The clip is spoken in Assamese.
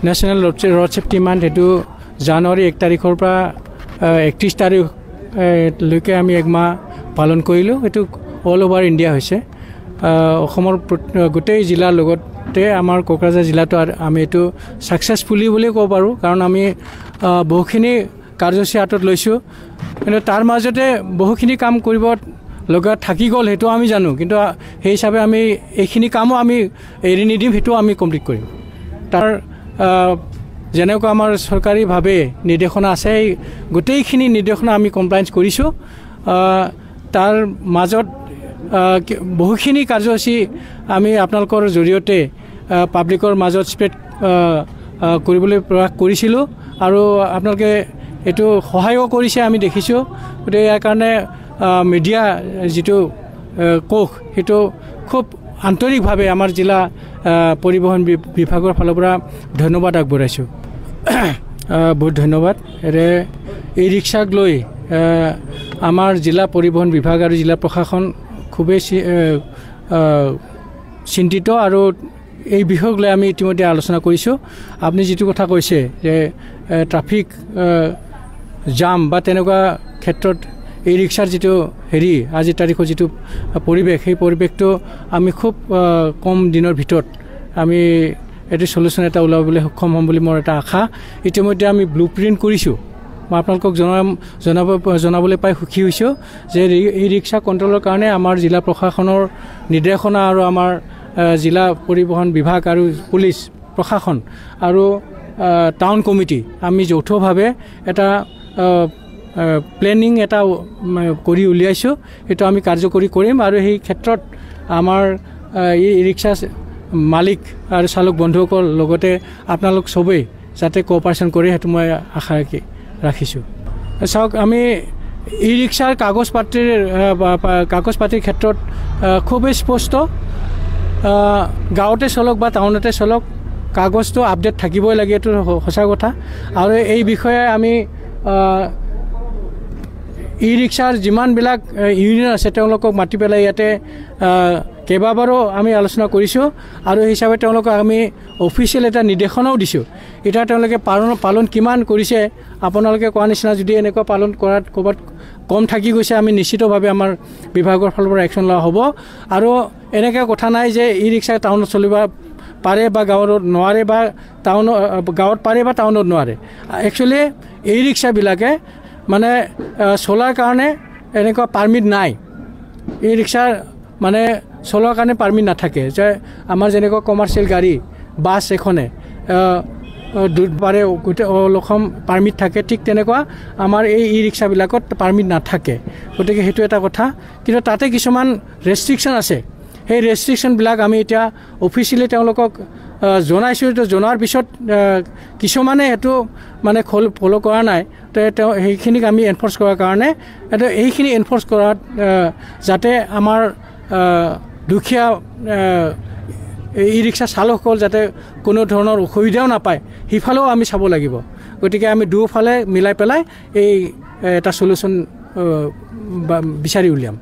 নেশ্যনেল ৰোড ছেফটি মান্থ এইটো জানুৱাৰী 1 তাৰিখৰ পৰা 31 তাৰিখলৈকে আমি একমাহ পালন কৰিলোঁ। এইটো অল অভাৰ ইণ্ডিয়া হৈছে। অসমৰ গোটেই জিলাৰ লগতে আমাৰ কোকৰাঝাৰ জিলাটো আমি এইটো ছাকচেছফুলি বুলি ক'ব পাৰোঁ, কাৰণ আমি বহুখিনি কাৰ্যসূচী হাতত লৈছোঁ। কিন্তু তাৰ মাজতে বহুখিনি কাম কৰিব লগা থাকি গ'ল, সেইটো আমি জানো। কিন্তু সেই হিচাপে আমি এইখিনি কামো আমি এৰি নিদিম, সেইটো আমি কমপ্লিট কৰিম। তাৰ যেনেকুৱা আমাৰ চৰকাৰীভাৱে নিৰ্দেশনা আছে, এই গোটেইখিনি নিৰ্দেশনা আমি কমপ্লায়েঞ্চ কৰিছোঁ। তাৰ মাজত বহুখিনি কাৰ্যসূচী আমি আপোনালোকৰ জৰিয়তে পাব্লিকৰ মাজত স্প্ৰেড কৰিবলৈ প্ৰয়াস কৰিছিলোঁ, আৰু আপোনালোকে এইটো সহায়ো কৰিছে আমি দেখিছোঁ। গতিকে ইয়াৰ কাৰণে মিডিয়া যিটো কোষ, সেইটো খুব আন্তৰিকভাৱে আমাৰ জিলা পৰিবহণ বিভাগৰ ফালৰ পৰা ধন্যবাদ আগবঢ়াইছোঁ। বহুত ধন্যবাদ। এই ৰিক্সাক লৈ আমাৰ জিলা পৰিবহণ বিভাগ আৰু জিলা প্ৰশাসন খুবেই চিন্তিত, আৰু এই বিষয়ক লৈ আমি ইতিমধ্যে আলোচনা কৰিছোঁ। আপুনি যিটো কথা কৈছে যে ট্ৰাফিক জাম বা তেনেকুৱা ক্ষেত্ৰত এই ৰিক্সাৰ যিটো আজিৰ তাৰিখৰ যিটো পৰিৱেশ, সেই পৰিৱেশটো আমি খুব কম দিনৰ ভিতৰত আমি এইটো চলিউশ্যন এটা ওলাবলৈ সক্ষম হ'ম বুলি মোৰ এটা আশা। ইতিমধ্যে আমি ব্লু প্ৰিণ্ট কৰিছোঁ। মই আপোনালোকক জনাবলৈ পাই সুখী হৈছোঁ যে এই ৰিক্সা কণ্ট্ৰলৰ কাৰণে আমাৰ জিলা প্ৰশাসনৰ নিৰ্দেশনা আৰু আমাৰ জিলা পৰিবহণ বিভাগ আৰু পুলিচ প্ৰশাসন আৰু টাউন কমিটি আমি যৌথভাৱে এটা প্লেনিং এটা কৰি উলিয়াইছোঁ। সেইটো আমি কাৰ্যকৰী কৰিম, আৰু সেই ক্ষেত্ৰত আমাৰ এই ৰিক্সা মালিক আৰু চালক বন্ধুসকল লগতে আপোনালোক চবেই যাতে কোঅপাৰেশ্যন কৰে, সেইটো মই আশা ৰাখিছোঁ। চাওক, আমি ই ৰিক্সাৰ কাগজ পাতিৰ ক্ষেত্ৰত খুবেই স্পষ্ট। গাঁৱতে চলক বা টাউনতে চলক, কাগজটো আপডেট থাকিবই লাগে, এইটো সঁচা কথা। আৰু এই বিষয়ে আমি ই ৰিক্সাৰ যিমানবিলাক ইউনিয়ন আছে তেওঁলোকক মাতি পেলাই ইয়াতে কেইবাবাৰো আমি আলোচনা কৰিছোঁ, আৰু সেই হিচাপে তেওঁলোকক আমি অফিচিয়েল এটা নিৰ্দেশনাও দিছোঁ। এতিয়া তেওঁলোকে পালন কিমান কৰিছে, আপোনালোকে কোৱা নিচিনা যদি এনেকুৱা পালন কৰাত ক'ৰবাত কম থাকি গৈছে, আমি নিশ্চিতভাৱে আমাৰ বিভাগৰ ফালৰ পৰা একশ্যন লোৱা হ'ব। আৰু এনেকৈ কথা নাই যে ই ৰিক্সা টাউনত চলিব পাৰে বা গাঁৱত নোৱাৰে, বা গাঁৱত পাৰে বা টাউনত নোৱাৰে। একচুৱেলি এই ৰিক্সাবিলাকে মানে চলাৰ কাৰণে এনেকুৱা পাৰ্মিট নাই। এই ৰিক্সাৰ মানে চলোৱাৰ কাৰণে পাৰ্মিট নাথাকে। যে আমাৰ যেনেকুৱা কমাৰ্চিয়েল গাড়ী, বাছ এখনে পাৰে গোটেই অল অসম পাৰ্মিট থাকে, ঠিক তেনেকুৱা আমাৰ এই ই ৰিক্সাবিলাকত পাৰ্মিট নাথাকে। গতিকে সেইটো এটা কথা। কিন্তু তাতে কিছুমান ৰেষ্ট্ৰিকশ্যন আছে। সেই ৰেষ্ট্ৰিকশ্যনবিলাক আমি এতিয়া অফিচিয়েলি তেওঁলোকক জনাইছোঁ। জনোৱাৰ পিছত কিছুমানে সেইটো মানে ফ'ল' কৰা নাই। তেওঁ সেইখিনিক আমি এনফৰ্চ কৰাৰ কাৰণে এইখিনি এনফৰ্চ কৰাত যাতে আমাৰ দুখীয়া ই ৰিক্সা চালকসকল যাতে কোনো ধৰণৰ অসুবিধাও নাপায়, সিফালেও আমি চাব লাগিব। গতিকে আমি দুয়োফালে মিলাই পেলাই এই এটা চলিউশ্যন বিচাৰি উলিয়াম।